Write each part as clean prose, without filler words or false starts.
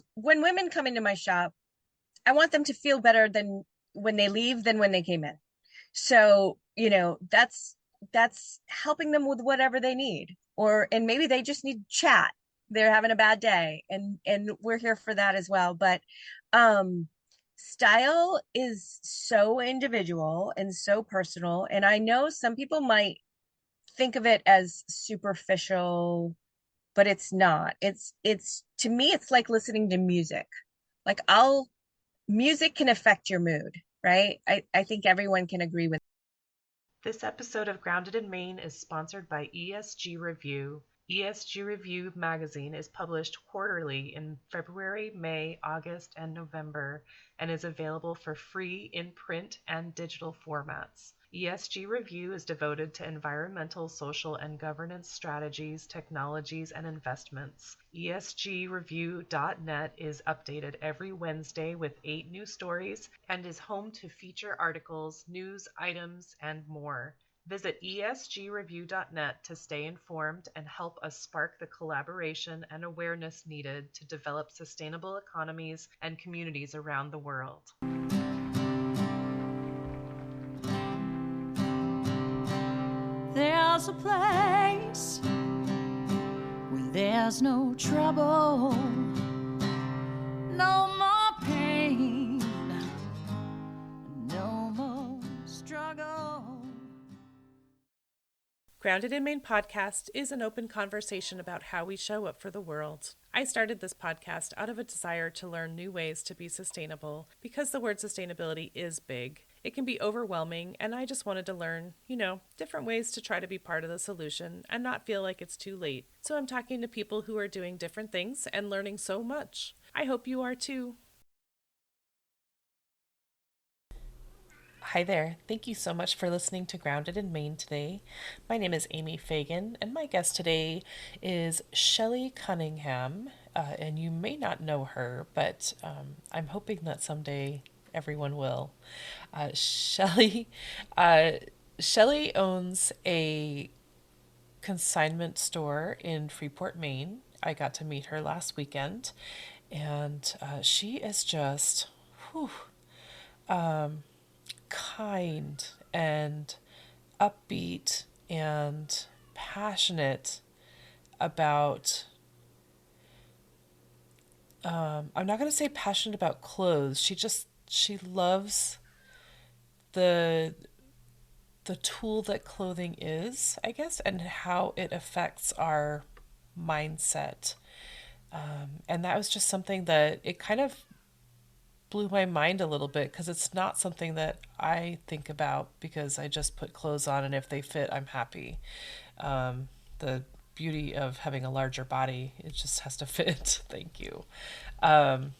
because when women come into my shop, I want them to feel better than when they leave than when they came in. So, that's helping them with whatever they need. And maybe they just need chat. They're having a bad day and we're here for that as well. But um style is so individual and so personal. And I know some people might think of it as superficial, but it's not. It's to me, it's like listening to music. Like I'll music can affect your mood, right? I think everyone can agree with. This episode of Grounded in Maine is sponsored by ESG Review. ESG Review magazine is published quarterly in February, May, August, and November and is available for free in print and digital formats. ESG Review is devoted to environmental, social, and governance strategies, technologies, and investments. ESGreview.net is updated every Wednesday with 8 new stories and is home to feature articles, news items, and more. Visit esgreview.net to stay informed and help us spark the collaboration and awareness needed to develop sustainable economies and communities around the world. There's a place where there's no trouble, no more pain, no more struggle. Grounded in Maine podcast is an open conversation about how we show up for the world. I started this podcast out of a desire to learn new ways to be sustainable because the word sustainability is big. It can be overwhelming, and I just wanted to learn, different ways to try to be part of the solution and not feel like it's too late. So I'm talking to people who are doing different things and learning so much. I hope you are too. Hi there. Thank you so much for listening to Grounded in Maine today. My name is Amy Fagan, and my guest today is Shelly Cunningham. And you may not know her, but I'm hoping that someday everyone will. Shelly, Shelly owns a consignment store in Freeport, Maine. I got to meet her last weekend, and she is just, whew, kind and upbeat and passionate about I'm not going to say passionate about clothes. She loves the tool that clothing is, I guess, and how it affects our mindset. And that was just something that it kind of blew my mind a little bit because it's not something that I think about because I just put clothes on and if they fit, I'm happy. The beauty of having a larger body, it just has to fit. Thank you. Um,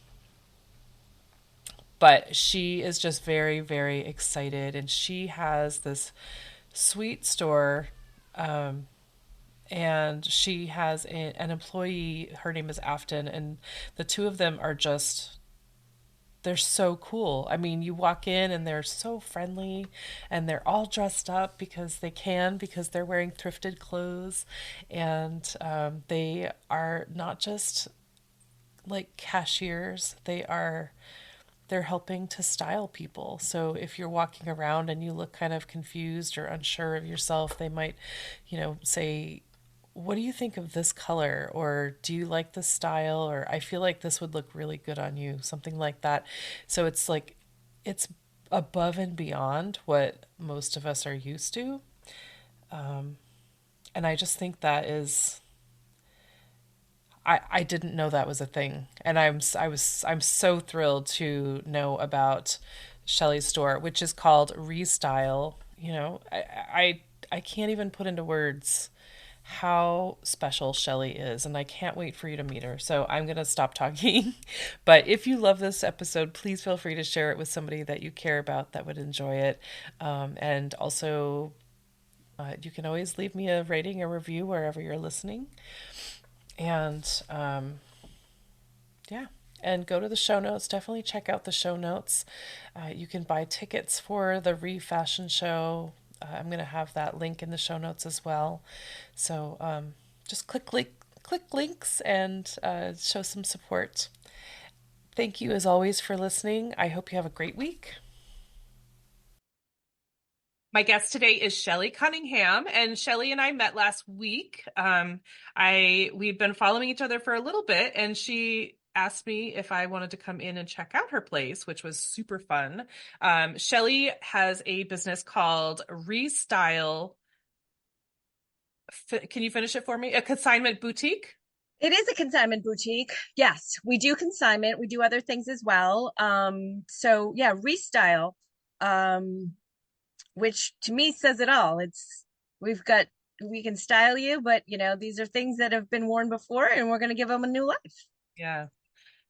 but she is just very, very excited and she has this sweet store and she has an employee. Her name is Afton, and the two of them are just they're so cool. I mean, you walk in and they're so friendly and they're all dressed up because they're wearing thrifted clothes. And they are not just like cashiers, they're helping to style people. So if you're walking around and you look kind of confused or unsure of yourself, they might, say, what do you think of this color? Or do you like this style? Or I feel like this would look really good on you, something like that. So it's like, it's above and beyond what most of us are used to. And I just think that is, I didn't know that was a thing. And I'm so thrilled to know about Shelly's store, which is called ReStyle. I can't even put into words how special Shelly is, and I can't wait for you to meet her. So I'm going to stop talking. But if you love this episode, please feel free to share it with somebody that you care about that would enjoy it. And also, you can always leave me a rating or review wherever you're listening. And yeah. And go to the show notes. Definitely check out the show notes. You can buy tickets for the Fashion Show. I'm going to have that link in the show notes as well. So just click links and show some support. Thank you as always for listening. I hope you have a great week. My guest today is Shelly Cunningham, and Shelly and I met last week. We've been following each other for a little bit, and she asked me if I wanted to come in and check out her place, which was super fun. Shelly has a business called ReStyle. Can you finish it for me? A consignment boutique. It is a consignment boutique. Yes, we do consignment. We do other things as well. So yeah, ReStyle, um, which to me says it all. We've got we can style you, but these are things that have been worn before, and we're going to give them a new life. Yeah,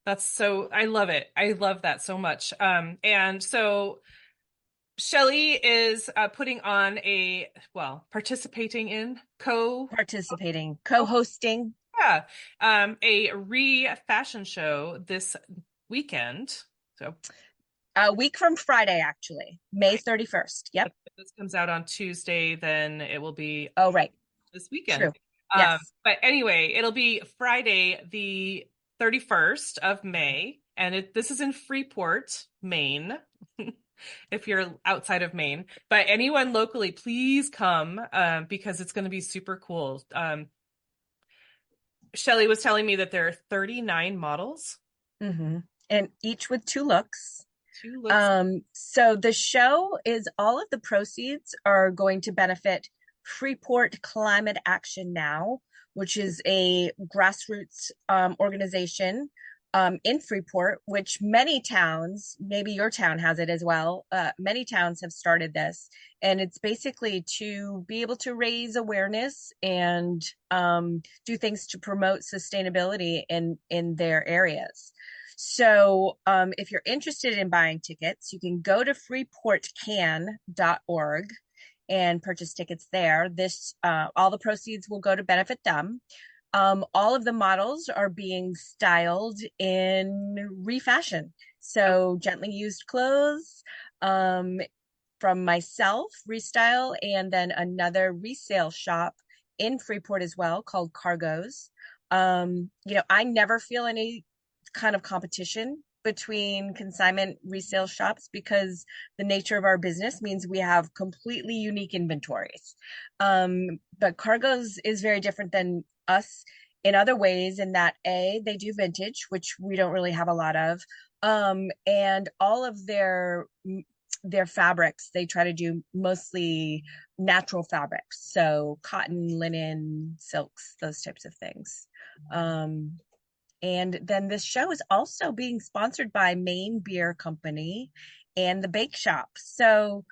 that's so, I love it. I love that so much. And so Shelly is putting on participating in Participating, co-hosting. yeah, a fashion show this weekend. So A week from Friday, actually, May right. 31st. Yep. If this comes out on Tuesday, then it will be Oh, right. this weekend. True. Yes. But anyway, it'll be Friday, the 31st of May, and this is in Freeport, Maine. If you're outside of Maine, but anyone locally, please come because it's going to be super cool. Shelly was telling me that there are 39 models. Mm-hmm. And each with two looks. Two looks. So the show is all of the proceeds are going to benefit Freeport Climate Action Now, which is a grassroots organization in Freeport, which many towns, maybe your town has it as well, many towns have started this. And it's basically to be able to raise awareness and do things to promote sustainability in their areas. So if you're interested in buying tickets, you can go to freeportcan.org and purchase tickets there. All the proceeds will go to benefit them. All of the models are being styled in refashion. So gently used clothes from myself, ReStyle, and then another resale shop in Freeport as well called Cargos. I never feel any kind of competition between consignment resale shops because the nature of our business means we have completely unique inventories. But Cargos is very different than us in other ways in that they do vintage, which we don't really have a lot of. And all of their fabrics, they try to do mostly natural fabrics. So cotton, linen, silks, those types of things. And then this show is also being sponsored by Maine Beer Company and the Bake Shop. So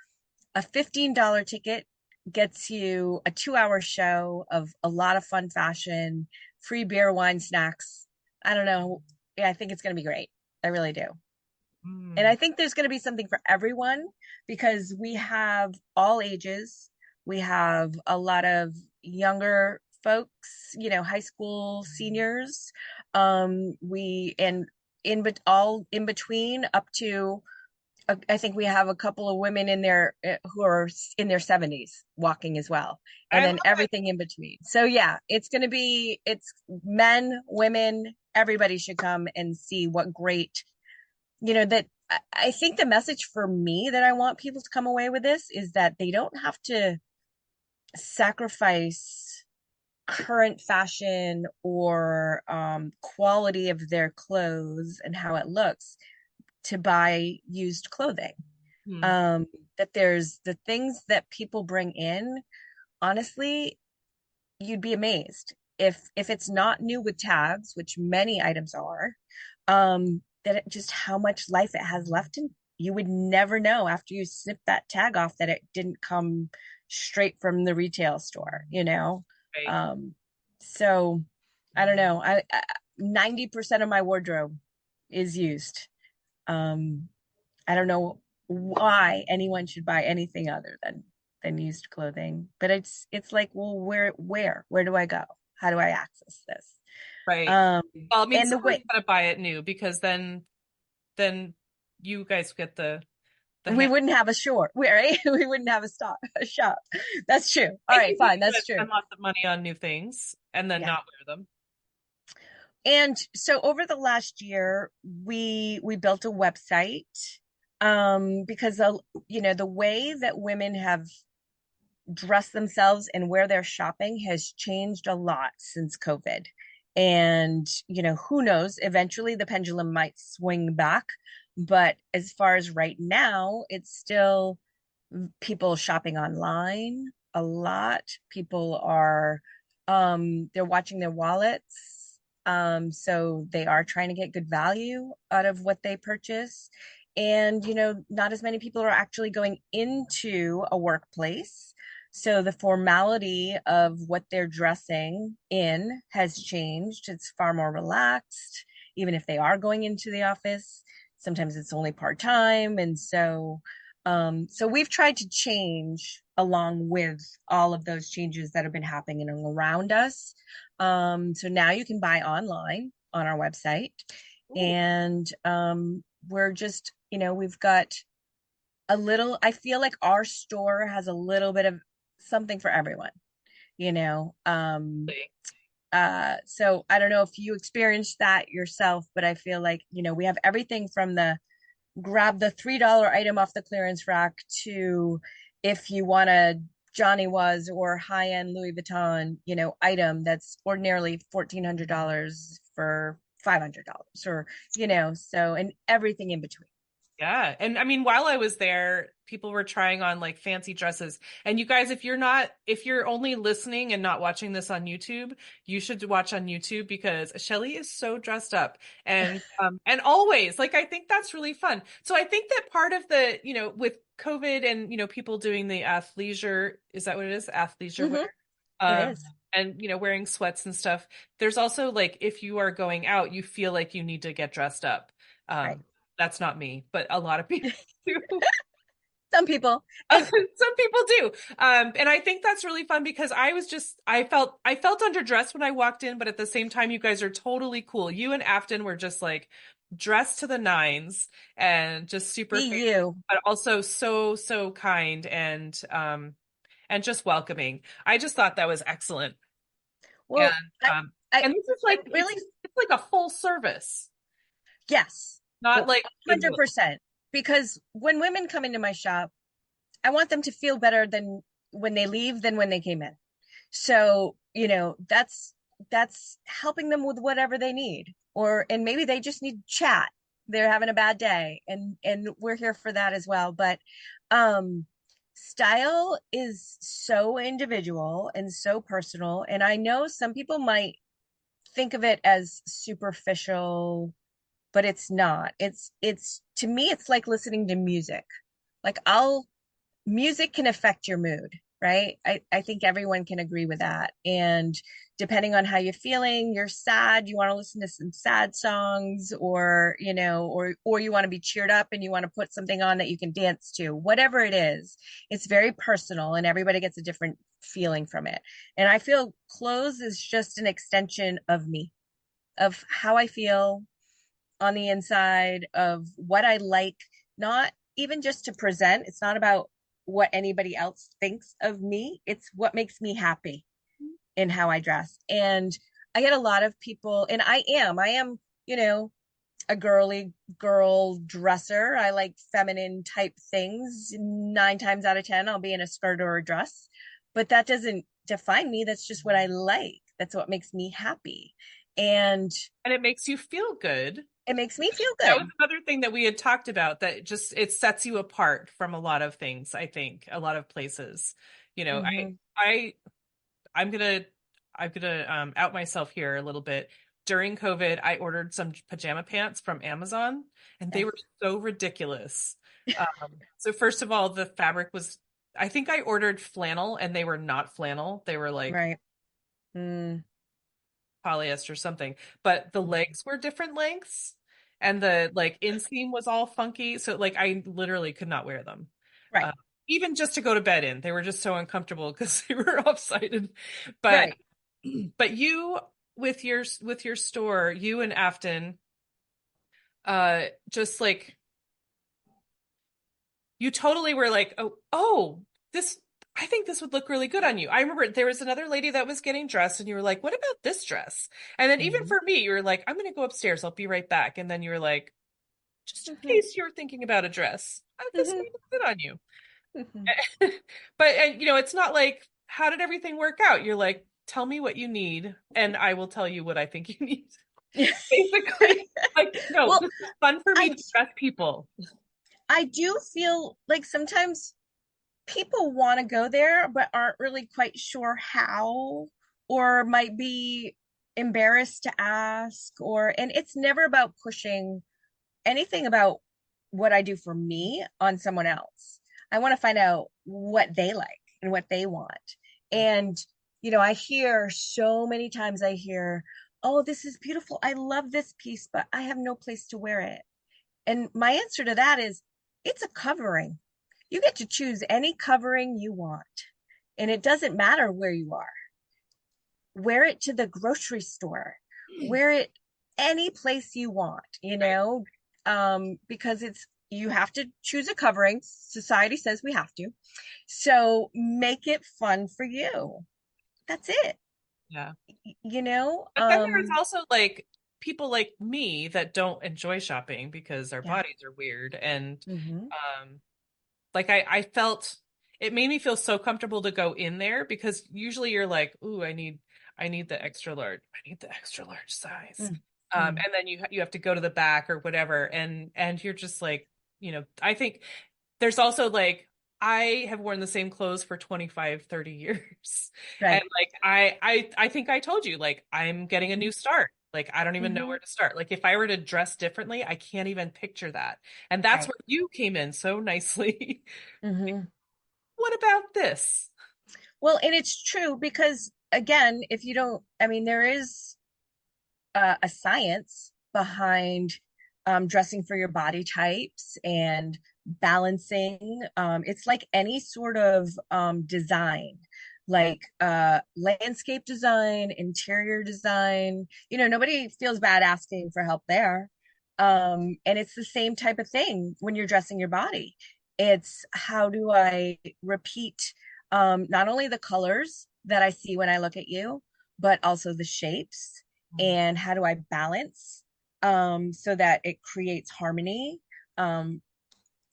a $15 ticket gets you a 2-hour show of a lot of fun fashion, free beer, wine, snacks. I don't know. Yeah, I think it's going to be great. I really do. And I think there's going to be something for everyone because we have all ages. We have a lot of younger folks, high school seniors. We and all in between up to I think we have a couple of women in there who are in their 70s walking as well. And then everything in between. So yeah, it's men, women, everybody should come and see what great, that I think the message for me that I want people to come away with this is that they don't have to sacrifice current fashion or quality of their clothes and how it looks to buy used clothing. That there's the things that people bring in, honestly, you'd be amazed if it's not new with tags, which many items are, just how much life it has left in. You would never know after you snip that tag off that it didn't come straight from the retail store, Right. So I don't know. 90% of my wardrobe is used. I don't know why anyone should buy anything other than used clothing, but it's like, well, where do I go? How do I access this? Right. Well, I mean, And the someone's way gotta buy it new because then you guys get the we hand. wouldn't have a short, right? We wouldn't have a shop. That's true. All I right, think we fine. could That's true. spend lots of money on new things and then Yeah. not wear them. And so over the last year, we built a website because the way that women have dressed themselves and where they're shopping has changed a lot since COVID. And who knows, eventually the pendulum might swing back, but as far as right now, it's still people shopping online a lot. People are they're watching their wallets. So they are trying to get good value out of what they purchase. And not as many people are actually going into a workplace. So the formality of what they're dressing in has changed. It's far more relaxed, even if they are going into the office. Sometimes it's only part-time. And so we've tried to change along with all of those changes that have been happening around us. So now you can buy online on our website, Ooh. and we're just, we've got a little, I feel like our store has a little bit of something for everyone, you know. So I don't know if you experienced that yourself, but I feel like, we have everything from the grab the $3 item off the clearance rack to if you want a Johnny Was or high-end Louis Vuitton, item that's ordinarily $1,400 for $500 or, so and everything in between. Yeah. And I mean, while I was there, people were trying on like fancy dresses. And you guys, if you're only listening and not watching this on YouTube, you should watch on YouTube because Shelly is so dressed up and always like, I think that's really fun. So I think that part of the, with COVID and, people doing the athleisure, is that what it is? Athleisure Hmm. wear. It Um, is. and wearing sweats and stuff. There's also like if you are going out, you feel like you need to get dressed up. Right. That's not me, but a lot of people do. Some people. Some people do. And I think that's really fun because I felt underdressed when I walked in, but at the same time, you guys are totally cool. You and Afton were just like dressed to the nines and just super Be fancy, you. but also so, so kind and just welcoming. I just thought that was excellent. And Well, I, um I, and this is I like really, it's like a full service, yes, not like Goodwill. 100%. Because when women come into my shop, I want them to feel better than when they leave than when they came in. So, that's helping them with whatever they need. And maybe they just need chat. They're having a bad day and we're here for that as well. But um style is so individual and so personal. And I know some people might think of it as superficial, but it's not. It's to me, it's like listening to music. Like I'll music can affect your mood, right? I think everyone can agree with that. And depending on how you're feeling, you're sad, you want to listen to some sad songs, or or you want to be cheered up and you want to put something on that you can dance to, whatever it is. It's very personal and everybody gets a different feeling from it. And I feel clothes is just an extension of me, of how I feel on the inside, of what I like, not even just to present. It's not about what anybody else thinks of me. It's what makes me happy in how I dress. And I get a lot of people, and I am, a girly girl dresser. I like feminine type things. 9 times out of 10, I'll be in a skirt or a dress, but that doesn't define me. That's just what I like. That's what makes me happy. And And it makes you feel good. it makes me feel That was good. another thing that we had talked about that just it sets you apart from a lot of things, I think, a lot of places. You know, Hmm. I I'm gonna out myself here a little bit. During COVID, I ordered some pajama pants from Amazon and they Yes. were so ridiculous. So first of all, the fabric was I think I ordered flannel and they were not flannel. They were like Right. Mm. polyester something, but the legs were different lengths and the like inseam was all funky. So like I literally could not wear them. Right. Uh, Even just to go to bed in. They were just so uncomfortable because they were off-sided. But Right. but you with your store, you and Afton, just like you totally were like, oh, this I think this would look really good on you. I remember there was another lady that was getting dressed, and you were like, what about this dress? And then even Hmm. for me, you were like, I'm going to go upstairs. I'll be right back. And then you were like, just in Hmm. case you're thinking about a dress, this Hmm. may look good on you. Hmm. But, and, it's not like, how did everything work out? You're like, tell me what you need, and I will tell you what I think you need. Basically, like, no, Well, this is fun for me I to dress people. I do feel like sometimes people want to go there but aren't really quite sure how, or might be embarrassed to ask, or and it's never about pushing anything about what I do for me on someone else. I want to find out what they like and what they want. And I hear so many times, I hear, "Oh, this is beautiful. I love this piece, but I have no place to wear it." And my answer to that is, it's a covering. You get to choose any covering you want. And it doesn't matter where you are. Wear it to the grocery store. Wear it any place you want, Right. because you have to choose a covering. Society says we have to. So make it fun for you. That's it. Yeah. Y- You know? But then there's also like people like me that don't enjoy shopping because our Yeah. bodies are weird. And Hmm. like I felt it made me feel so comfortable to go in there because usually you're like, ooh, I need the extra large. I need the extra large size. Hmm. And then you have to go to the back or whatever. And you're just like, I think there's also like I have worn the same clothes for 25, 30 years. And Right. like I think I told you, like I'm getting a new start. Like I don't even know Hmm. where to start. Like if I were to dress differently, I can't even picture that. And that's Right. where you came in so nicely. Hmm. What about this? Well, and it's true because, again, if you don't, I mean, there is a science behind dressing for your body types and balancing. It's like any sort of design, like landscape design, interior design. Nobody feels bad asking for help there. And it's the same type of thing when you're dressing your body. It's how do I repeat not only the colors that I see when I look at you, but also the shapes, and how do I balance so that it creates harmony um,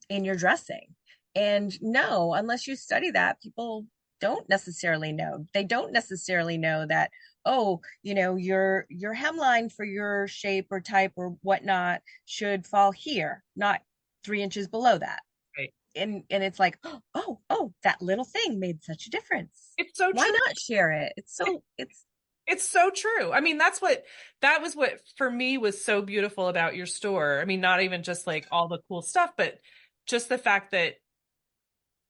in your dressing. And no, unless you study that, people don't necessarily know. They don't necessarily know that, oh, your hemline for your shape or type or whatnot should fall here, not 3 inches below that. Right. And it's like, oh, that little thing made such a difference. It's so Why true. not share it? It, it's so true. I mean, that was what for me was so beautiful about your store. I mean, not even just like all the cool stuff, but just the fact that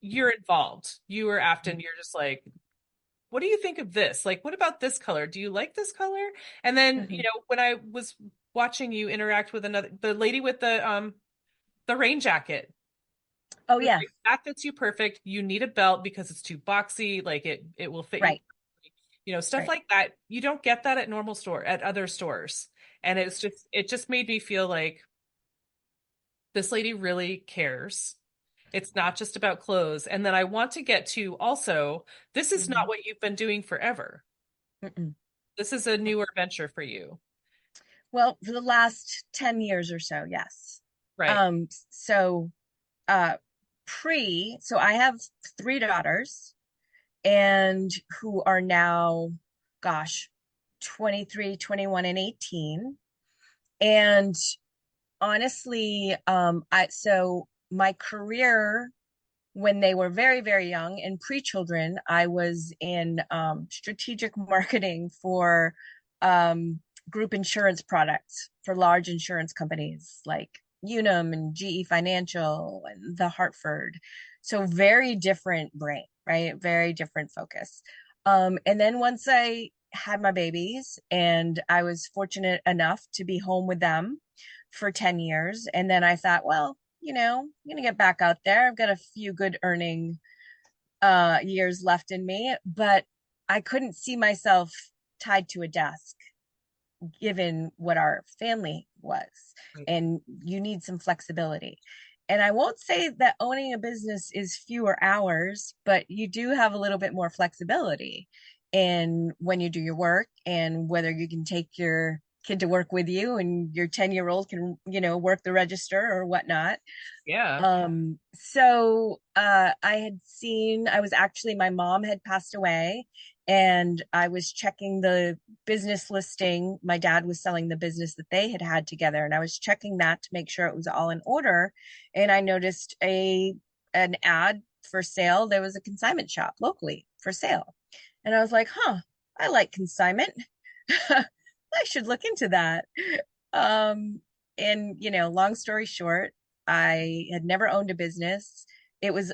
you're involved. You were Afton, you're just like, what do you think of this? Like, what about this color? Do you like this color? And then, Mhm. when I was watching you interact with the lady with the rain jacket, Oh was yeah, like, that fits you perfect. You need a belt because it's too boxy. Like it will fit you. right, Stuff right. like that. You don't get that at at other stores. And it just made me feel like this lady really cares. It's not just about clothes. And then I want to get to also, this is not Mhm. what you've been doing forever. Mm-mm. This is a newer venture for you. Well, for the last 10 years or so, yes. Right. So uh so I have 3 daughters, and who are now, gosh, 23, 21, and 18. And honestly, I so my career when they were very, very young and pre-children, I was in strategic marketing for group insurance products for large insurance companies like Unum and GE Financial and the Hartford. So very different brain, right? Very different focus. And then once I had my babies and I was fortunate enough to be home with them for 10 years, and then I thought, well, I'm gonna get back out there. I've got a few good earning years left in me, but I couldn't see myself tied to a desk given what our family was. Right. And you need some flexibility. And I won't say that owning a business is fewer hours, but you do have a little bit more flexibility in when you do your work and whether you can take your kid to work with you and your 10-year-old can, work the register or whatnot. Yeah. I was actually, my mom had passed away and I was checking the business listing. My dad was selling the business that they had had together, and I was checking that to make sure it was all in order. And I noticed an ad for sale. There was a consignment shop locally for sale. And I was like, huh, I like consignment. I should look into that. Um, and long story short, I had never owned a business. It was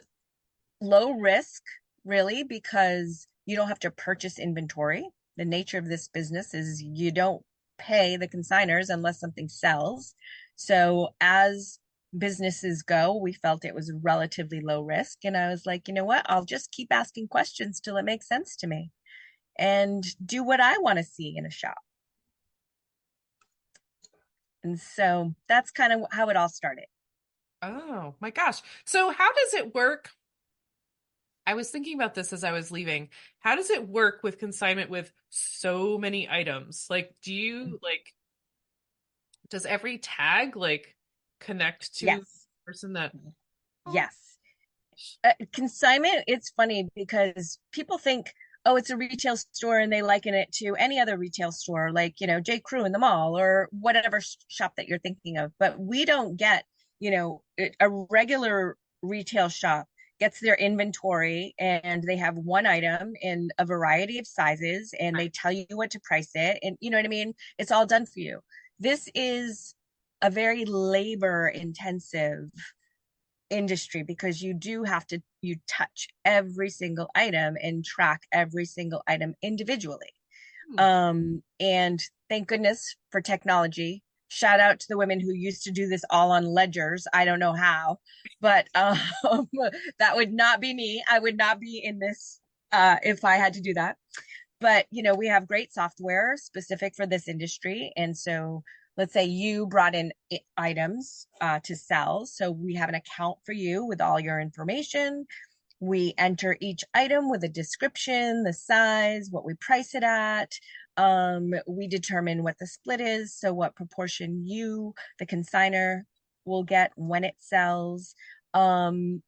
low risk, really, because you don't have to purchase inventory. The nature of this business is you don't pay the consigners unless something sells. So as businesses go, we felt it was relatively low risk. And I was like, you know what? I'll just keep asking questions till it makes sense to me and do what I want to see in a shop. And so that's kind of how it all started. Oh my gosh. So how does it work? I was thinking about this as I was leaving. How does it work with consignment with so many items? Like, does every tag like connect to the Yes. person that, oh, Yes. Consignment, it's funny because people think, oh, it's a retail store and they liken it to any other retail store, like, J. Crew in the mall or whatever shop that you're thinking of. But we don't get, a regular retail shop gets their inventory and they have one item in a variety of sizes and they tell you what to price it. And you know what I mean? It's all done for you. This is a very labor intensive industry because you touch every single item and track every single item individually. hmm, And thank goodness for technology. Shout out to the women who used to do this all on ledgers. I don't know how, but that would not be me. I would not be in this if I had to do that. But we have great software specific for this industry, and so let's say you brought in items to sell, so we have an account for you with all your information. We enter each item with a description, the size, what we price it at. We determine what the split is, so what proportion you, the consigner, will get when it sells. And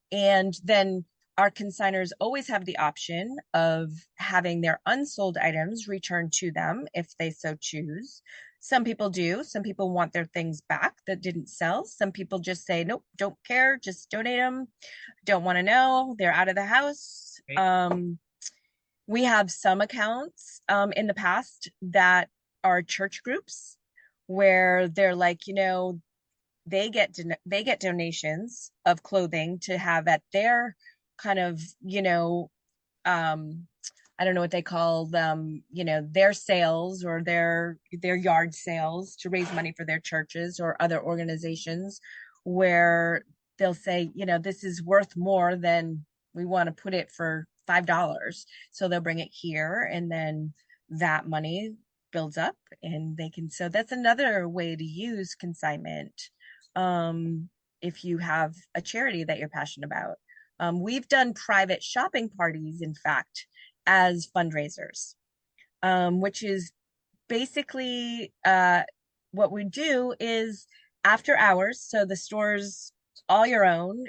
then our consigners always have the option of having their unsold items returned to them if they so choose. Some people do. Some people want their things back that didn't sell. Some people just say, nope, don't care, just donate them. Don't want to know. They're out of the house. right? We have some accounts in the past that are church groups where they're like, they get donations of clothing to have at their kind of, um, I don't know what they call them, their sales or their yard sales to raise money for their churches or other organizations where they'll say, this is worth more than we want to put it for $5. So they'll bring it here and then that money builds up and they can, so that's another way to use consignment. If you have a charity that you're passionate about. We've done private shopping parties, in fact, as fundraisers, which is basically what we do is after hours. So the store's all your own.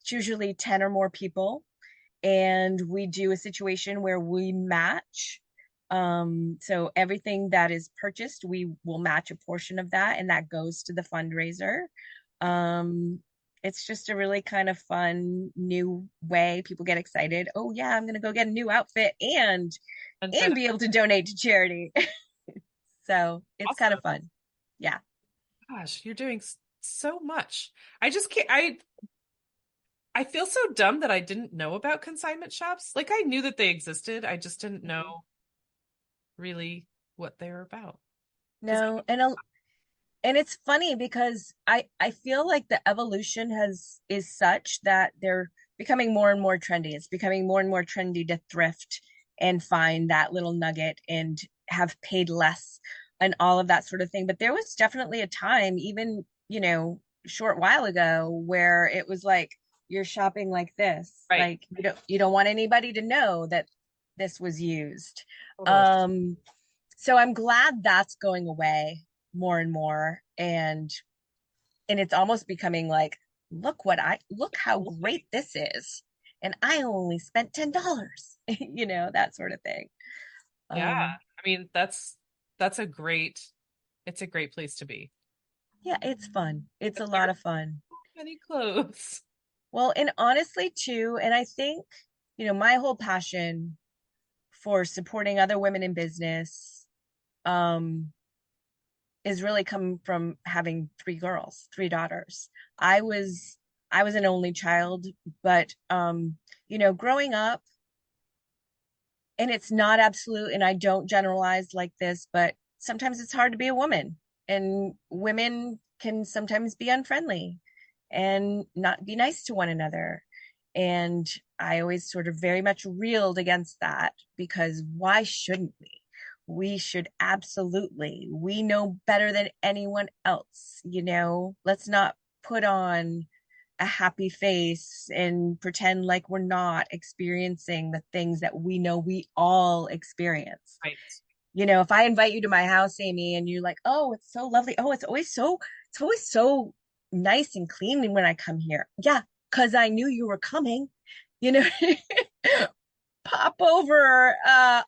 It's usually 10 or more people. And we do a situation where we match. So everything that is purchased, we will match a portion of that, and that goes to the fundraiser. Um, it's just a really kind of fun new way. People get excited. Oh yeah, I'm gonna go get a new outfit And and be able to donate to charity. So it's kind of awesome. fun. Yeah. Gosh, you're doing so much. I just can't, I feel so dumb that I didn't know about consignment shops. Like I knew that they existed. I just didn't Mhm. know really what they were about. Does No, and it's funny because I feel like the evolution has is such that they're becoming more and more trendy. It's becoming more and more trendy to thrift and find that little nugget and have paid less and all of that sort of thing. But there was definitely a time, even, short while ago where it was like you're shopping like this. Right. Like you don't want anybody to know that this was used. Totally. Um, so I'm glad that's going away more and more. And it's almost becoming like, look how great this is. And I only spent $10, that sort of thing. Yeah. Um, I mean, that's a great, it's a great place to be. yeah, it's fun. It's a I've lot never of fun. many clothes. Well, and honestly, too, and I think, my whole passion for supporting other women in business, um, is really come from having three girls, three daughters. I was I was an only child, but growing up, and it's not absolute, and I don't generalize like this, but sometimes it's hard to be a woman, and women can sometimes be unfriendly and not be nice to one another. And I always sort of very much reeled against that because why shouldn't we? We should absolutely. We know better than anyone else. Let's not put on a happy face and pretend like we're not experiencing the things that we know we all experience. Right. If I invite you to my house, Amy, and you're like, "Oh, it's so lovely. Oh, it's always so nice and clean when I come here." Yeah, because I knew you were coming. You know, pop over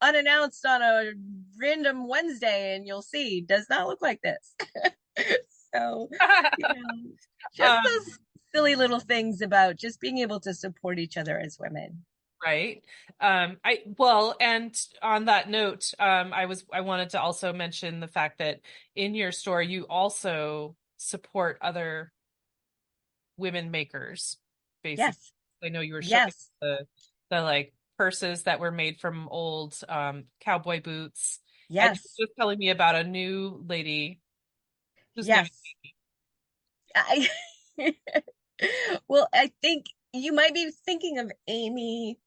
unannounced on a random Wednesday and you'll see does not look like this. So, you know, just Um, those silly little things about just being able to support each other as women. right. Well, and on that note, I wanted to also mention the fact that in your store you also support other women makers, basically. Yes. I know you were showing Yes. the like purses that were made from old cowboy boots, and you Yes. were just telling me about a new lady whose name. Yes. I well, I think you might be thinking of Amy,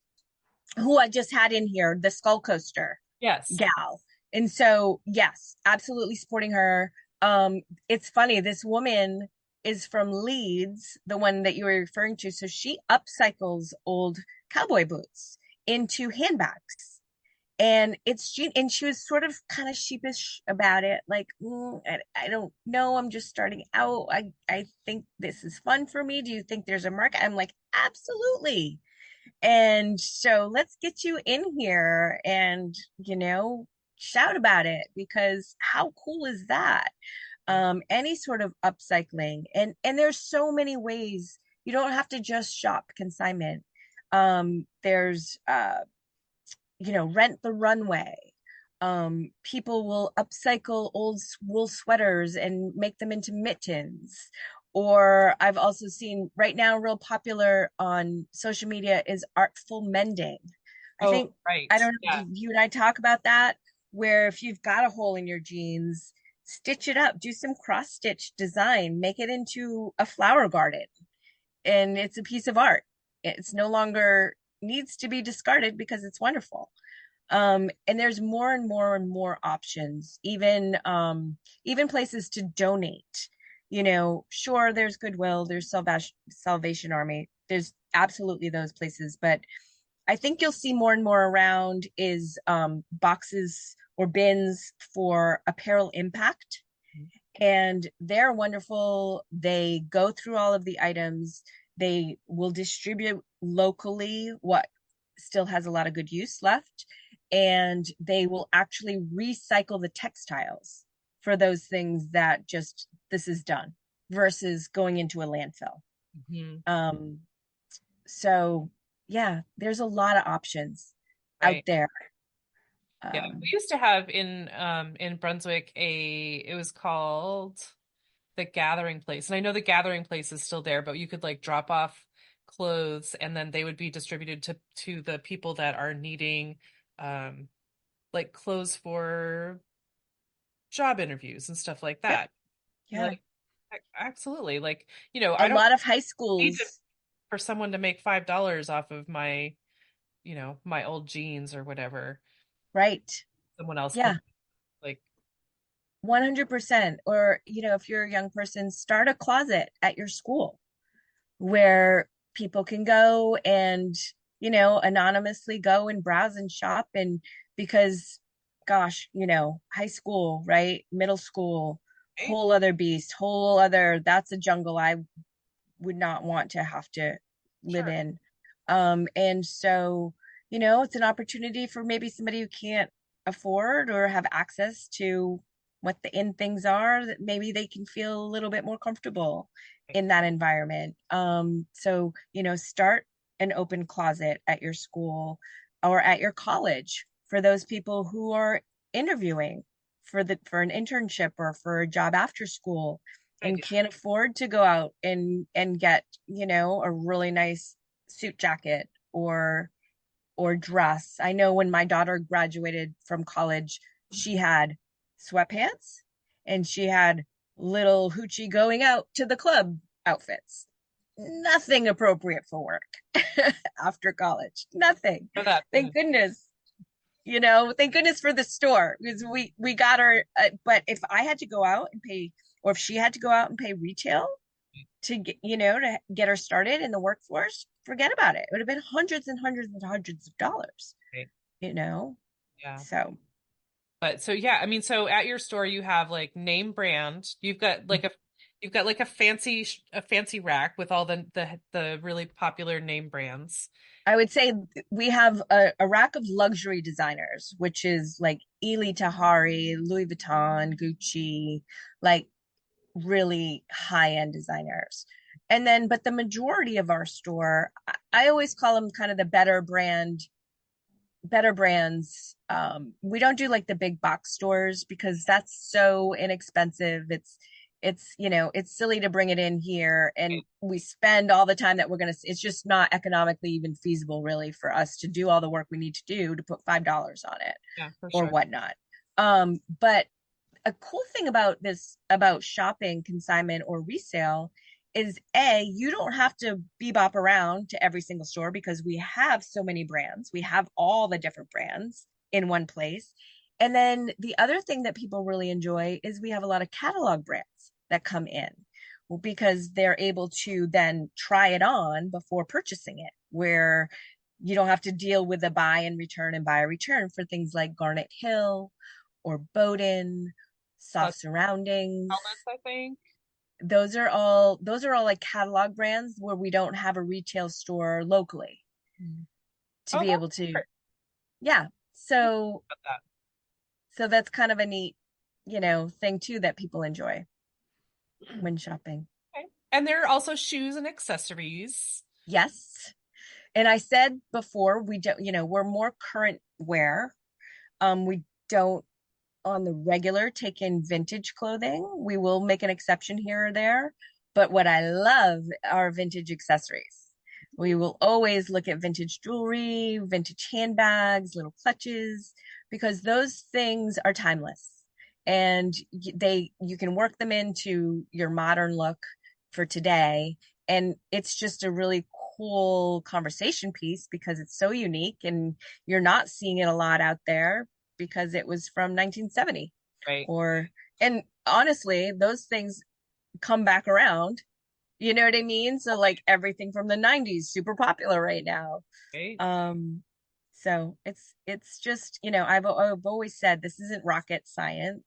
who I just had in here, the Skull Coaster Yes. gal. And so, yes, absolutely supporting her. It's funny, this woman is from Leeds, the one that you were referring to. So she upcycles old cowboy boots into handbags. And she was sort of kind of sheepish about it, like, I don't know, I'm just starting out. I think this is fun for me. Do you think there's a market? I'm like, absolutely. And so let's get you in here and, shout about it because how cool is that? Any sort of upcycling. And there's so many ways. You don't have to just shop consignment. There's rent the runway. People will upcycle old wool sweaters and make them into mittens. Or I've also seen right now, real popular on social media is artful mending. I Oh, think, right. I don't know, Yeah. did you and I talk about that? Where if you've got a hole in your jeans, stitch it up, do some cross stitch design, make it into a flower garden, and it's a piece of art. It's no longer needs to be discarded because it's wonderful. And there's more and more and more options, even places to donate. Sure, there's Goodwill, there's Salvation Army, there's absolutely those places, but I think you'll see more and more around is boxes or bins for apparel impact, and they're wonderful. They go through all of the items. They will distribute locally what still has a lot of good use left, and they will actually recycle the textiles for those things that just this is done versus going into a landfill. Mhm. Um, so yeah, there's a lot of options out Right. there. Yeah. We Um, used to have in Brunswick it was called the Gathering Place. And I know the Gathering Place is still there, but you could like drop off clothes and then they would be distributed to the people that are needing um like clothes for job interviews and stuff like yep, that. yeah, Like absolutely. Like, a I don't lot of high need to, schools, for someone to make $5 off of my, my old jeans or whatever. right? Someone else Yeah. can like 100%. Or, if you're a young person, start a closet at your school where people can go and, anonymously go and browse and shop. And because, gosh, high school, right? Middle school, Right? whole other beast, whole other, that's a jungle I would not want to have to live Sure. in. And so, it's an opportunity for maybe somebody who can't afford or have access to what the in things are, that maybe they can feel a little bit more comfortable Right. in that environment. So, start an open closet at your school or at your college for those people who are interviewing for an internship or for a job after school and Idea. can't afford to go out and get, a really nice suit jacket or dress. I know when my daughter graduated from college, she had sweatpants and she had little hoochie going out to the club outfits. Nothing appropriate for work after college. Nothing. For that. Thank goodness. Thank goodness for the store because we got her. But if I had to go out and pay, or if she had to go out and pay retail to get, to get her started in the workforce, forget about it. It would have been hundreds and hundreds and hundreds of dollars, Right. you know? Yeah. So But so yeah, I mean, so at your store you have like name brand. You've got like a fancy rack with all the really popular name brands. I would say we have a rack of luxury designers, which is like Ely Tahari, Louis Vuitton, Gucci, like really high-end designers. And then, but the majority of our store, I always call them kind of the better brands. We don't do like the big box stores because that's so inexpensive. It's silly to bring it in here and we spend all the time that it's just not economically even feasible really for us to do all the work we need to do to put $5 on it Yeah, for or sure. whatnot. But a cool thing about shopping consignment or resale is you don't have to bebop around to every single store because we have so many brands. We have all the different brands in one place. And then the other thing that people really enjoy is we have a lot of catalog brands that come in because they're able to then try it on before purchasing it, where you don't have to deal with a buy a return for things like Garnet Hill or Bowden, Plus Soft Surroundings. helmets, I think. Those are all like catalog brands where we don't have a retail store locally to Oh, be that's able to, smart. yeah. So About that. so that's kind of a neat, thing too that people enjoy when shopping. Okay. And there are also shoes and accessories. Yes. And I said before, we don't, we're more current wear. We don't on the regular take in vintage clothing. We will make an exception here or there, but what I love are vintage accessories. We will always look at vintage jewelry, vintage handbags, little clutches, because those things are timeless. And you can work them into your modern look for today. And it's just a really cool conversation piece because it's so unique and you're not seeing it a lot out there because it was from 1970 Right. or and honestly those things come back around, you know what I mean? So like everything from the 90s super popular right now. Right. So it's just, I've always said this isn't rocket science.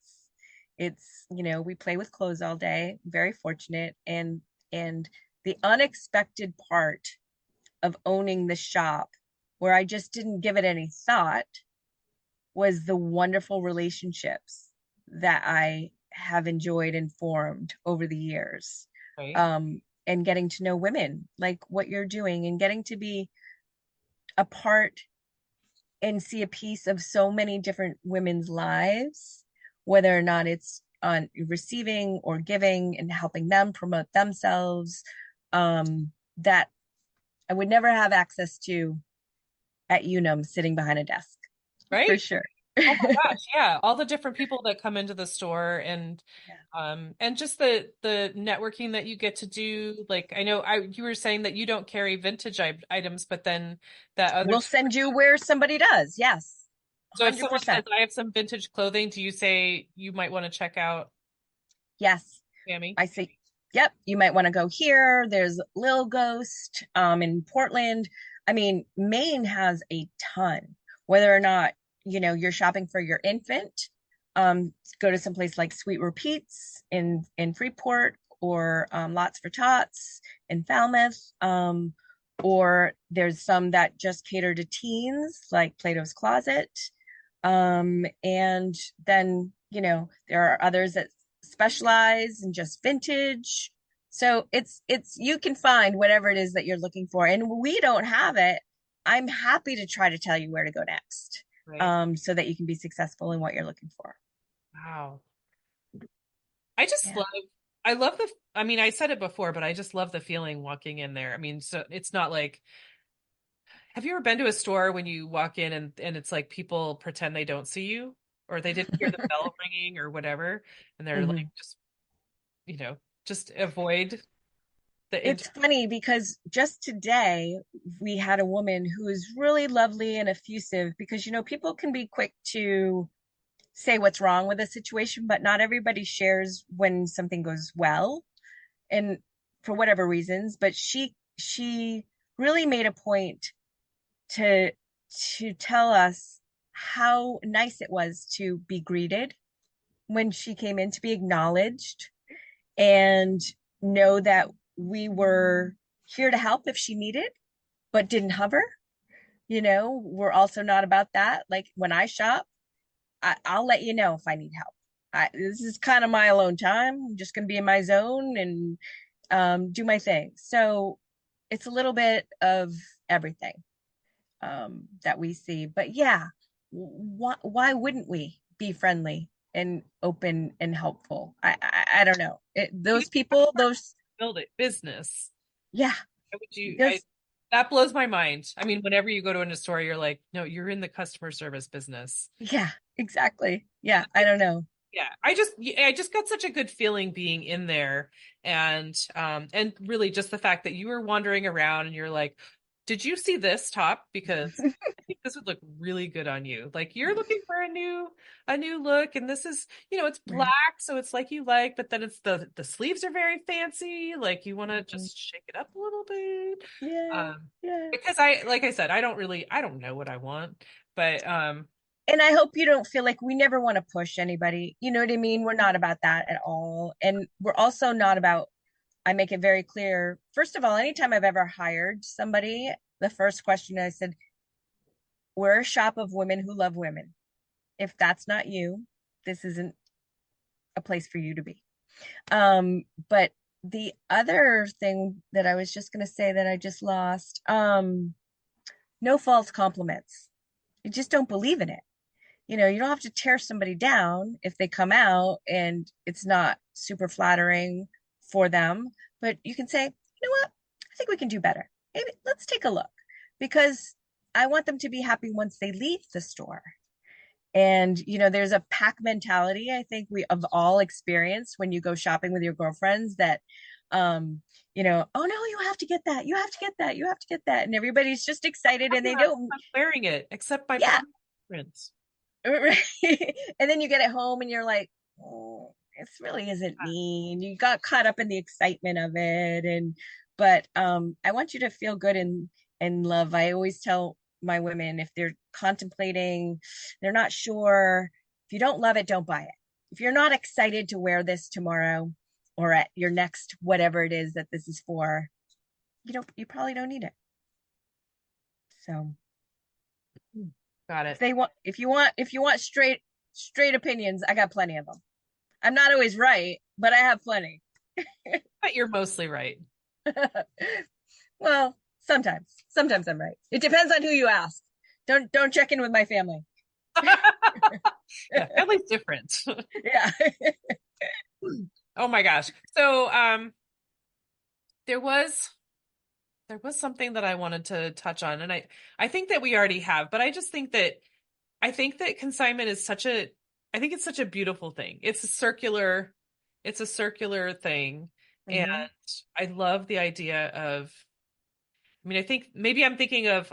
It's, we play with clothes all day, very fortunate. And the unexpected part of owning the shop where I just didn't give it any thought was the wonderful relationships that I have enjoyed and formed over the years. Right. And getting to know women like what you're doing and getting to be a part and see a piece of so many different women's lives, whether or not it's on receiving or giving and helping them promote themselves, that I would never have access to at Unum sitting behind a desk for Right. sure. Oh my gosh, yeah. All the different people that come into the store and just the networking that you get to do. Like I know you were saying that you don't carry vintage items, but then that other We'll send you where somebody does. Yes. So if someone says 100%. I have some vintage clothing, do you say you might want to check out Yes. Sammy? I say, yep, you might want to go here. There's Lil Ghost in Portland. I mean, Maine has a ton. Whether or not, you're shopping for your infant, go to some place like Sweet Repeats in Freeport, or Lots for Tots in Falmouth. Or there's some that just cater to teens, like Plato's Closet. And then, there are others that specialize in just vintage. So it's you can find whatever it is that you're looking for. And we don't have it. I'm happy to try to tell you where to go next. Right. So that you can be successful in what you're looking for. Wow. I just Yeah. love, I love I mean, I said it before, but I just love the feeling walking in there. I mean, so it's not like, have you ever been to a store when you walk in and it's like people pretend they don't see you or they didn't hear the bell ringing or whatever, and they're like, Mhm. just, just avoid the It's inter. funny because just today we had a woman who is really lovely and effusive, because people can be quick to say what's wrong with a situation, but not everybody shares when something goes well, and for whatever reasons. But she really made a point to tell us how nice it was to be greeted when she came in, to be acknowledged, and know that we were here to help if she needed, but didn't hover. We're also not about that. Like when I shop, I'll let you know if I need help. This is kind of my alone time. I'm just going to be in my zone and do my thing. So it's a little bit of everything that we see. But yeah, why wouldn't we be friendly and open and helpful? I don't know. You Those people, those, build it business. yeah, Why would you? those, That blows my mind. I mean, whenever you go to a store, you're like, no, you're in the customer service business. yeah, exactly. Yeah, I don't know. Yeah, I just got such a good feeling being in there, and really just the fact that you were wandering around and you're like, did you see this top? Because I think this would look really good on you. Like you're looking for a new look, and this is, it's Right. black, so it's like you like, but then it's the sleeves are very fancy. Like you want to Mhm. just shake it up a little bit. Yeah, Um, yeah. because like I said, I don't know what I want, but And I hope you don't feel like we never want to push anybody. You know what I mean? We're not about that at all. And we're also not about, I make it very clear. First of all, anytime I've ever hired somebody, the first question I said, we're a shop of women who love women. If that's not you, this isn't a place for you to be. But the other thing that I was just going to say that I just lost, no false compliments. You just don't believe in it. You don't have to tear somebody down if they come out and it's not super flattering for them, but you can say, what? I think we can do better. Maybe let's take a look, because I want them to be happy once they leave the store. And, there's a pack mentality I think we have all experienced when you go shopping with your girlfriends, that, oh no, you have to get that. You have to get that. You have to get that. And everybody's just excited and they don't. I'm wearing it, except my Yeah. prints. Right. And then you get it home and you're like, oh, this really isn't me. And you got caught up in the excitement of it. But I want you to feel good and love. I always tell my women, if they're contemplating, they're not sure, if you don't love it, don't buy it. If you're not excited to wear this tomorrow or at your next whatever it is that this is for, you probably don't need it. So Got if it. they want, if you want straight opinions, I got plenty of them. I'm not always right, but I have plenty. But you're mostly right. Well, sometimes I'm right. It depends on who you ask. Don't check in with my family. Yeah, family's different. Yeah. Oh my gosh. So there was something that I wanted to touch on, and I think that we already have, but I think that consignment is I think it's such a beautiful thing. It's a circular thing. And Mhm. I love the idea of I mean, I think maybe I'm thinking of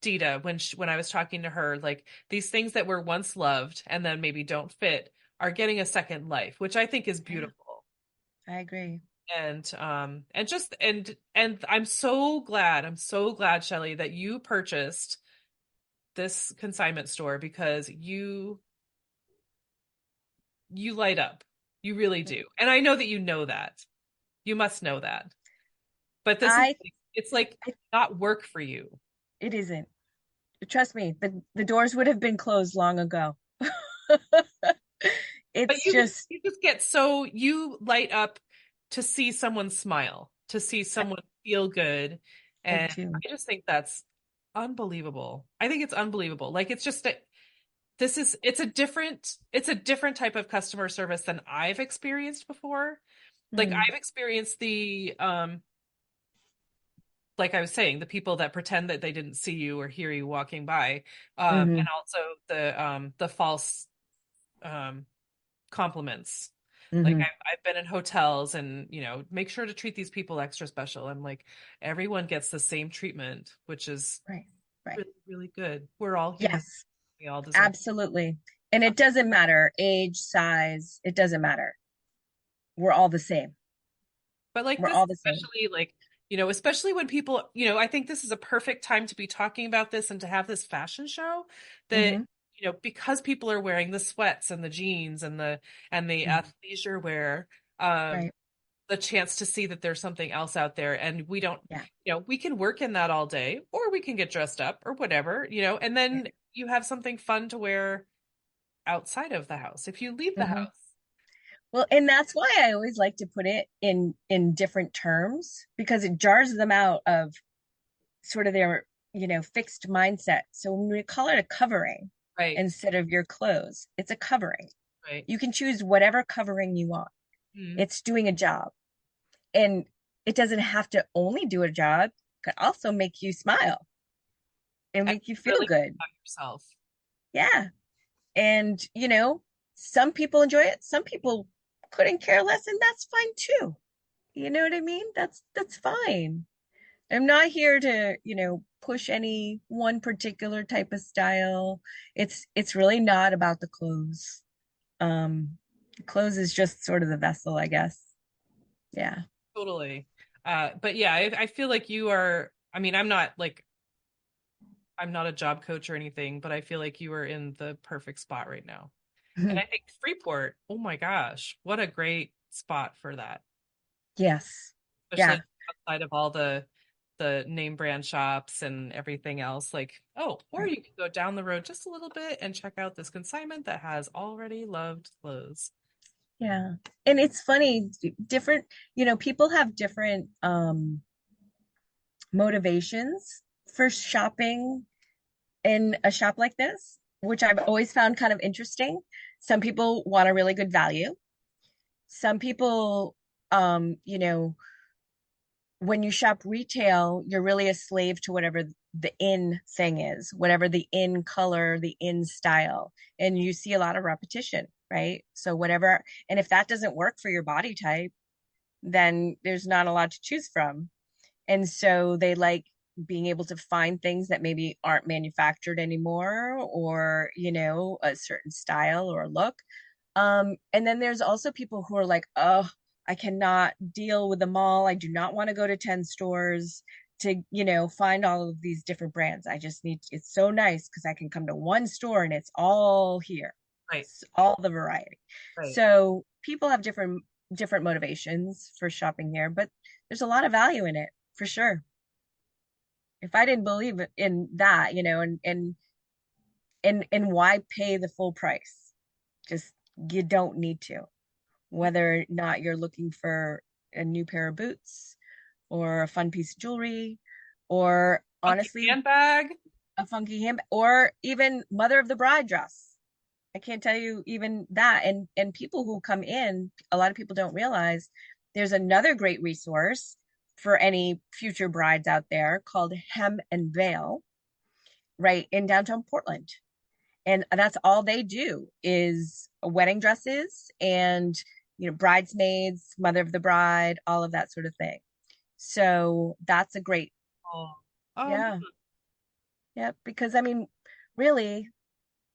Dita when I was talking to her, like these things that were once loved and then maybe don't fit are getting a second life, which I think is Yeah, beautiful. I agree. And just and I'm so glad, Shelley, that you purchased this consignment store because you light up. You really do. And I know that you know that. You must know that. But this is I, it's like I not work for you. it isn't. Trust me, the doors would have been closed long ago. But It's just you just get so you light up to see someone smile, to see I, someone feel good. I And do. I just think that's unbelievable. I think it's unbelievable. Like it's just a this is it's a different type of customer service than I've experienced before. Like Mm, I've experienced the like I was saying, the people that pretend that they didn't see you or hear you walking by, and hmm also the false um compliments. Like hmm I've been in hotels and, make sure to treat these people extra special. I'm like, everyone gets the same treatment, which is Right, right. really, really good. We're all human. Yes, We all deserve. absolutely. And it doesn't matter age, size, it doesn't matter. We're all the same. But like We're this, all the same. especially like, especially when people, I think this is a perfect time to be talking about this and to have this fashion show that, hmm because people are wearing the sweats and the jeans and the athleisure wear, um, Right. the chance to see that there's something else out there and we don't, Yeah. we can work in that all day or we can get dressed up or whatever, and then you have something fun to wear outside of the house if you leave the hmm house. Well, and that's why I always like to put it in different terms because it jars them out of sort of their, fixed mindset. So when we call it a covering Right. instead of your clothes, it's a covering. Right. You can choose whatever covering you want. Mhm. It's doing a job. And it doesn't have to only do a job, it could also make you smile and And make you feel really good good. about yourself. Yeah. And, some people enjoy it, some people couldn't care less, and that's fine too. You know what I mean? That's fine. I'm not here to, push any one particular type of style. It's really not about the clothes. Clothes is just sort of the vessel, I guess. Yeah. Totally. But yeah, I feel like you are, I mean, I'm not a job coach or anything, but I feel like you are in the perfect spot right now. And I think Freeport, oh my gosh, what a great spot for that. Yes. Especially Yeah. outside of all the name brand shops and everything else. Like, oh, or Right. you can go down the road just a little bit and check out this consignment that has already loved clothes. Yeah. And it's funny, different, people have different motivations for shopping in a shop like this, which I've always found kind of interesting. Some people want a really good value. Some people, when you shop retail, you're really a slave to whatever the in thing is, whatever the in color, the in style. And you see a lot of repetition, right? So whatever, and if that doesn't work for your body type, then there's not a lot to choose from. And so they like being able to find things that maybe aren't manufactured anymore or, a certain style or look. And then there's also people who are like, oh, I cannot deal with the mall. I do not want to go to 10 stores to, find all of these different brands. I just need, it's so nice because I can come to one store and it's all here. Right, It's all the variety. right. So people have different motivations for shopping here, but there's a lot of value in it for sure. If I didn't believe in that, and why pay the full price? Just you don't need to. Whether or not you're looking for a new pair of boots or a fun piece of jewelry or Funky honestly handbag. a funky handbag or even mother of the bride dress. I can't tell you even that. And people who come in, a lot of people don't realize there's another great resource for any future brides out there called Hem and Veil, right in downtown Portland. And that's all they do is wedding dresses and bridesmaids, mother of the bride, all of that sort of thing. So that's a great Oh. Oh, Yeah. Yeah. Because I mean, really,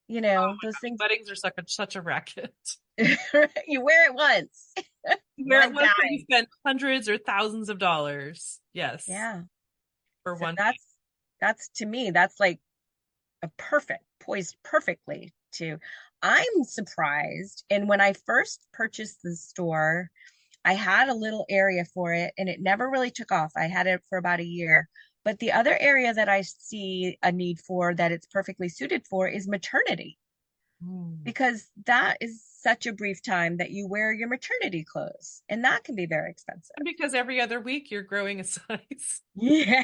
those things, weddings are such a racket. you wear it once, Where it one was that you time. spent hundreds or thousands of dollars. Yes, Yeah. for So one night. that's to me, that's like a perfect, poised perfectly to. I'm surprised. And when I first purchased the store, I had a little area for it and it never really took off. I had it for about a year. But the other area that I see a need for that it's perfectly suited for is maternity, Mm. because that is such a brief time that you wear your maternity clothes, and that can be very expensive. And because every other week you're growing a size. Yeah,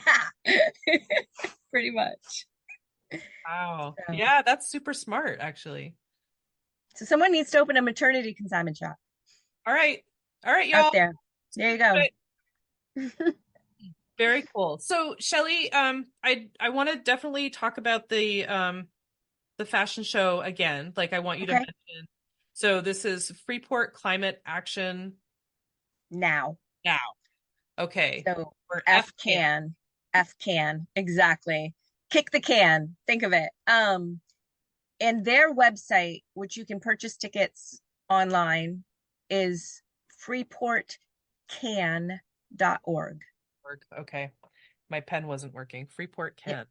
pretty much. Wow. So, Yeah, that's super smart, actually. so someone needs to open a maternity consignment shop All right. All right, out y'all. there. There you go. Very cool. So, Shelly, I want to definitely talk about the fashion show again. Like I want you to Okay. mention. So this is Freeport Climate Action Now. Now. Okay. So Or F FCAN. can, F can, exactly. Kick the can. Think of it. And their website, which you can purchase tickets online, is freeportcan.org. Okay. My pen wasn't working. Freeport Yep,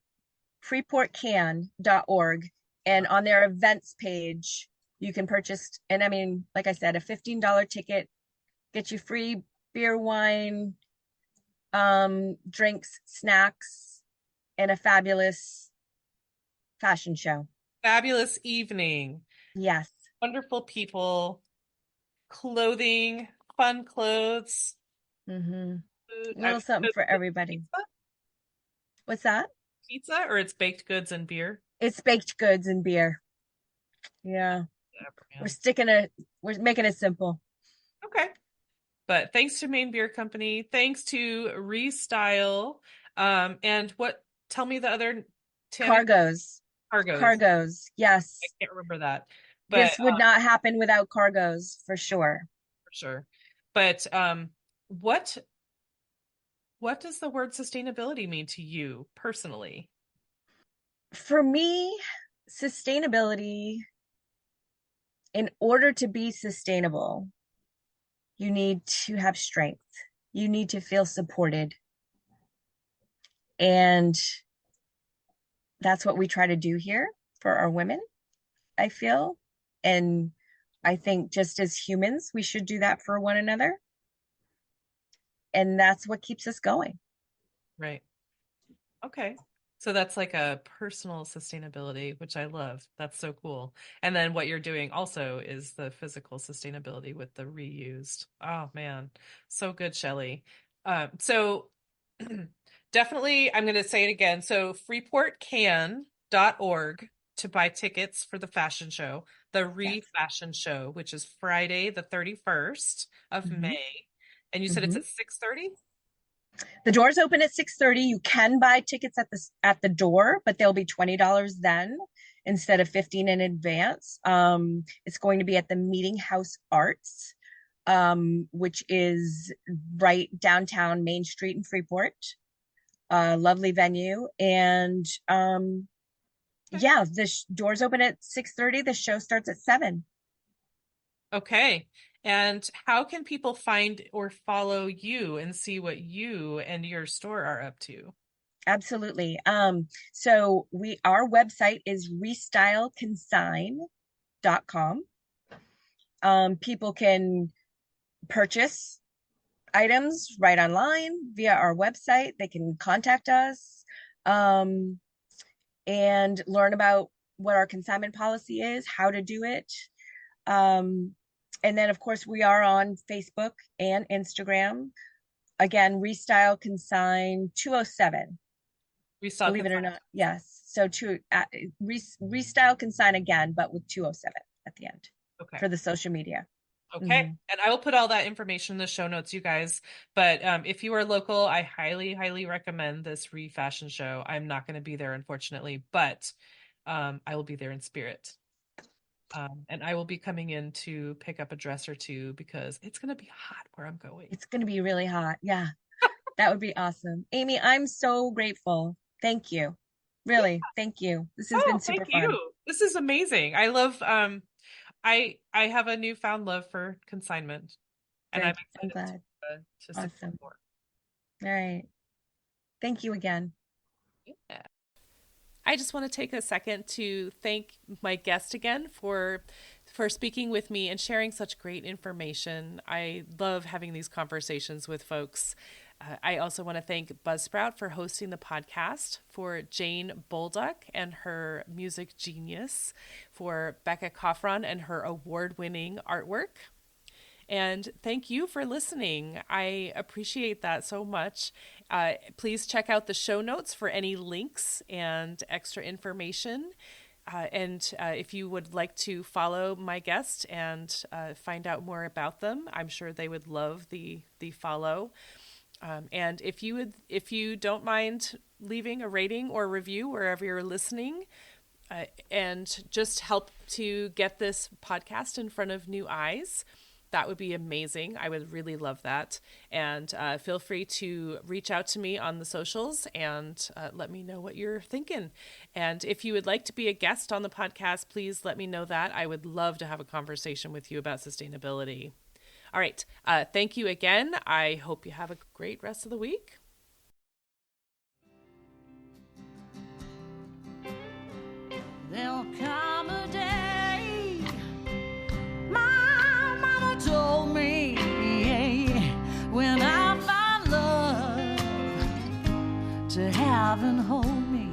can. freeportcan.org. And on their events page, you can purchase, and I mean, like I said, a $15 ticket gets you free beer, wine, drinks, snacks, and a fabulous fashion show. Fabulous evening. Yes. Wonderful people. Clothing. Fun clothes. Mm-hmm. Food. A little something for everybody. Pizza? What's that? Pizza or it's baked goods and beer? It's baked goods and beer. Yeah. Yeah, We're man. sticking it, we're making it simple. Okay. But thanks to Maine Beer Company, thanks to ReStyle, and tell me the other, Tammy, Cargos. cargos. Cargos. I Yes. can't remember that, but This would not happen without cargos for sure. for sure. But what what does the word sustainability mean to you personally? For me, sustainability, in order to be sustainable, you need to have strength. You need to feel supported. And that's what we try to do here for our women, I feel. And I think just as humans, we should do that for one another. And that's what keeps us going. Right. Okay. So that's like a personal sustainability, which I love. That's so cool. And then what you're doing also is the physical sustainability with the reused. Oh man, so good, Shelley. So definitely, I'm going to say it again. So freeportcan.org to buy tickets for the fashion show, the Yes. Fashion Show, which is Friday, the 31st of Mm-hmm. May. And you said it's Mm-hmm. at 6:30? The doors open at 6:30. You can buy tickets at the door, but they'll be $20 then instead of 15 in advance. It's going to be at the Meeting House Arts, which is right downtown Main Street in Freeport. Lovely venue. And yeah, the doors open at 6:30. The show starts at 7. Okay. And how can people find or follow you and see what you and your store are up to? Absolutely. So our website is restyleconsign.com. People can purchase items right online via our website. They can contact us, um, and learn about what our consignment policy is, how to do it. Um, and then, of course, we are on Facebook and Instagram. Again, Restyle Consign 207. Restock Believe and it or sign. not. Yes. So Restyle Consign again, but with 207 at the end Okay. for the social media. Okay. Mm-hmm. And I will put all that information in the show notes, you guys. But if you are local, I highly, highly recommend this fashion show. I'm not going to be there, unfortunately, but I will be there in spirit. And I will be coming in to pick up a dress or two because it's going to be hot where I'm going. It's going to be really hot. Yeah. That would be awesome. Amy, I'm so grateful Thank you. Really, thank you. This has Oh, been super thank fun. you. This is amazing. I love I have a newfound love for consignment, and I'm Good. I'm excited glad. to support Awesome. more. All right. Thank you again. Yeah. I just want to take a second to thank my guest again for speaking with me and sharing such great information. I love having these conversations with folks. I also want to thank Buzzsprout for hosting the podcast, for Jane Bolduck and her music genius, for Becca Coffron and her award-winning artwork. And thank you for listening. I appreciate that so much. Please check out the show notes for any links and extra information. And if you would like to follow my guest and find out more about them, I'm sure they would love the follow. And if you don't mind leaving a rating or review wherever you're listening, and just help to get this podcast in front of new eyes, that would be amazing. I would really love that. And feel free to reach out to me on the socials and let me know what you're thinking. And if you would like to be a guest on the podcast, please let me know that. I would love to have a conversation with you about sustainability. All right. Thank you again. I hope you have a great rest of the week. There'll come a day, my mama told me, when I find love to have and hold me,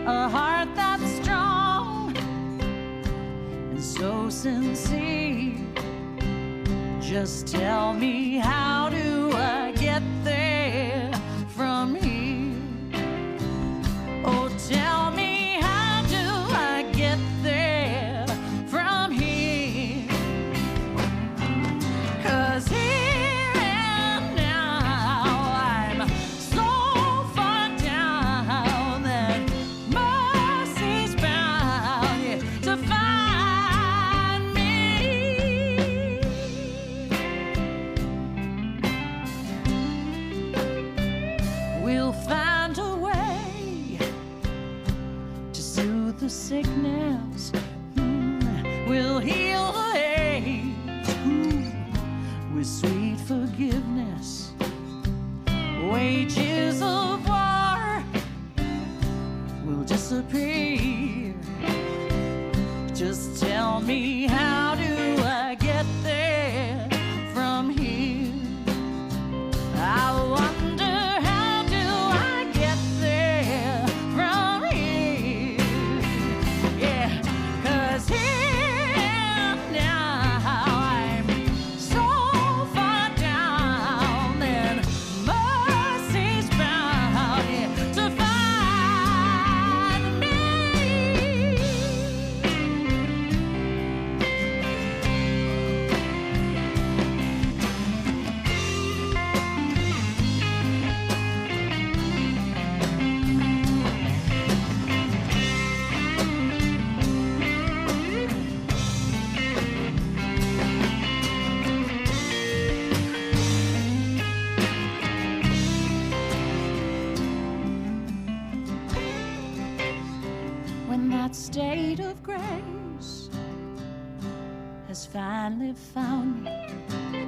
a heart that's strong and so sincere. Just tell me, how do I get there from here? Oh, tell me, sickness, will heal the ache with sweet forgiveness. Wages of war will disappear. Just tell me, how do I get there from here? I wonder, how do I get there from here? Yeah, 'cause here now I'm so far down, and mercy's bound, yeah, to find me. When that state of grace has finally found me,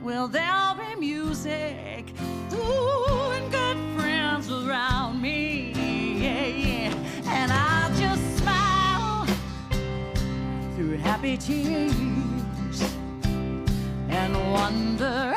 well, there'll be music, ooh, and good friends around me, yeah, yeah. And I'll just smile through happy tears and wonder